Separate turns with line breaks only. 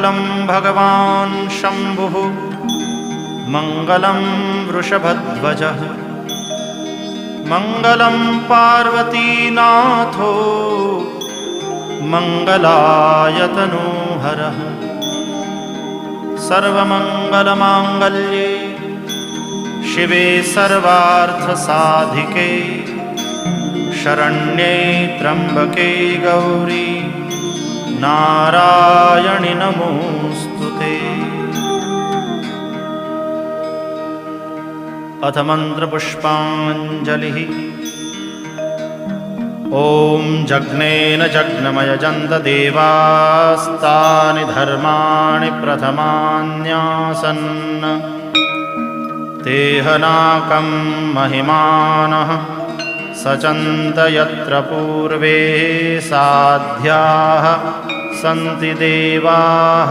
मङ्गलं भगवान् शम्भुः मङ्गलं वृषभध्वजः मङ्गलं पार्वतीनाथो मङ्गलायतनोहरः सर्वमङ्गलमाङ्गल्ये शिवे सर्वार्थसाधिके शरण्ये त्र्यम्बके गौरी नारायणि नमोऽस्तुते। अथ मन्त्रपुष्पाञ्जलिः। ॐ जग्नेन जग्नमयजन्त देवास्तानि धर्माणि प्रथमान्यासन् तेहनाकं महिमानः सचन्त यत्र पूर्वे साध्याः सन्ति देवाः